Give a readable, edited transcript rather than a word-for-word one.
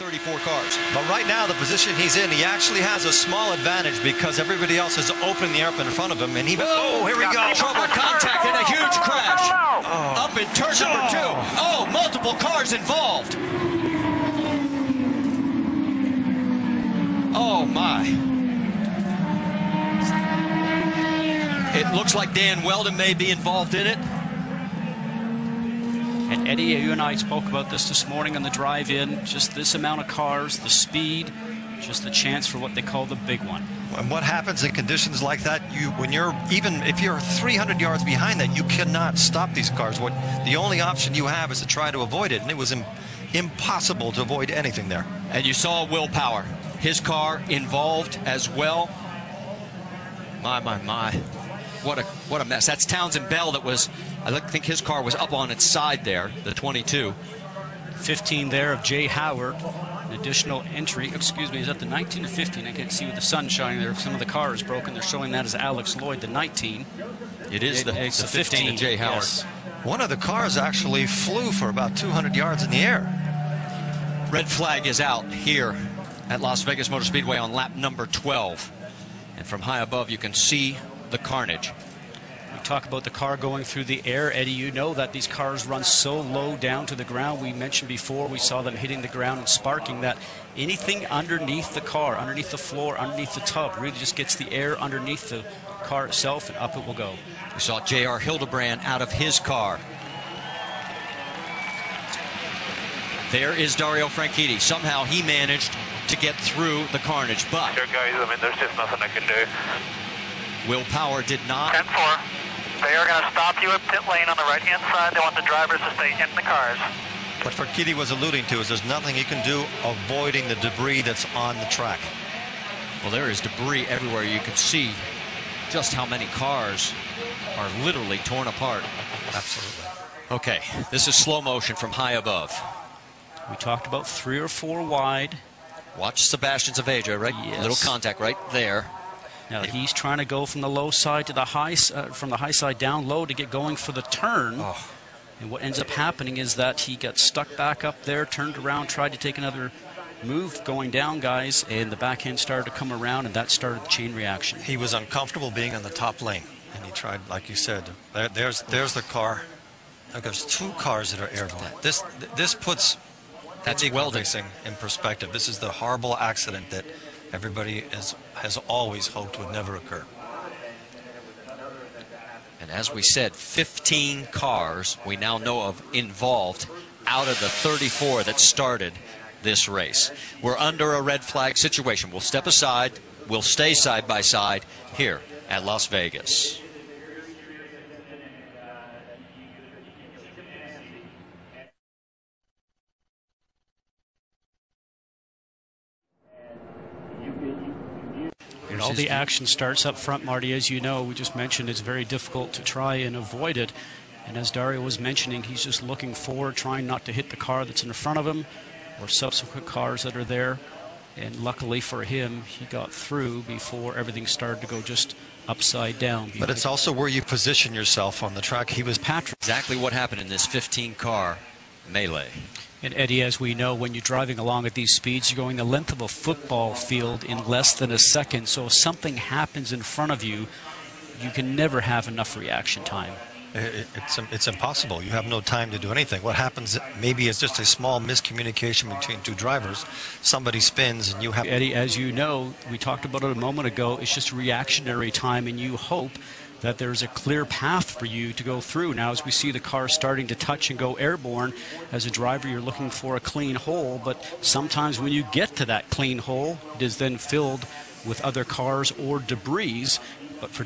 34 cars. But right now, the position he's in, he actually has a small advantage because everybody else is opening the air up in front of him. And he, oh, here we go. Trouble, contact, and a huge crash. Up in turn number 2. Oh, multiple cars involved. Oh, my. It looks like Dan Weldon may be involved in it. And Eddie, you and I spoke about this morning on the drive-in. Just this amount of cars, the speed, just the chance for what they call the big one. And what happens in conditions like that, when you're, even if you're 300 yards behind that, you cannot stop these cars. The only option you have is to try to avoid it, and it was impossible to avoid anything there. And you saw Willpower, his car involved as well. My. What a mess. That's Townsend Bell that was, I think his car was up on its side there, the 22. 15 there of Jay Howard. An additional entry, excuse me, is that the 19 or 15? I can't see with the sun shining there. Some of the car is broken. They're showing that as Alex Lloyd, the 19. It's the 15 of Jay Howard. Yes. One of the cars actually flew for about 200 yards in the air. Red flag is out here at Las Vegas Motor Speedway on lap number 12. And from high above, you can see the carnage. We talk about the car going through the air. Eddie, you know that these cars run so low down to the ground. We mentioned before we saw them hitting the ground and sparking, that anything underneath the car, underneath the floor, underneath the tub, really just gets the air underneath the car itself, and up it will go. We saw J.R. Hildebrand out of his car. There is Dario Franchitti. Somehow he managed to get through the carnage, but Sure, guys, I mean, there's just nothing I can do. Willpower did not. 10-4. They are going to stop you at pit lane on the right-hand side. They want the drivers to stay in the cars. What Franchitti was alluding to is there's nothing he can do avoiding the debris that's on the track. Well, there is debris everywhere. You can see just how many cars are literally torn apart. Absolutely. Okay, this is slow motion from high above. We talked about 3 or 4 wide. Watch Sebastian Zaveja, right? Yes. Little contact right there. Now he's trying to go from the low side to the high, from the high side down low to get going for the turn. Oh. And what ends up happening is that he got stuck back up there, turned around, tried to take another move going down, guys, and the back end started to come around, and that started the chain reaction. He was uncomfortable being on the top lane, and he tried, like you said, there's the car. There's 2 cars that are airborne. This puts IndyCar racing in perspective. This is the horrible accident that everybody has always hoped would never occur. And as we said, 15 cars we now know of involved out of the 34 that started this race. We're under a red flag situation. We'll step aside. We'll stay side by side here at Las Vegas. And all the action starts up front, Marty. As you know, we just mentioned it's very difficult to try and avoid it. And as Dario was mentioning, he's just looking forward, trying not to hit the car that's in front of him or subsequent cars that are there. And luckily for him, he got through before everything started to go just upside down. But it's also where you position yourself on the track. He was Patrick. Exactly what happened in this 15-car melee. And Eddie, as we know, when you're driving along at these speeds, you're going the length of a football field in less than a second. So if something happens in front of you, you can never have enough reaction time. It's impossible. You have no time to do anything. What happens maybe is just a small miscommunication between 2 drivers. Somebody spins and you have... Eddie, as you know, we talked about it a moment ago, it's just reactionary time, and you hope that there's a clear path for you to go through. Now, as we see the car starting to touch and go airborne, as a driver, you're looking for a clean hole, but sometimes when you get to that clean hole, it is then filled with other cars or debris. But for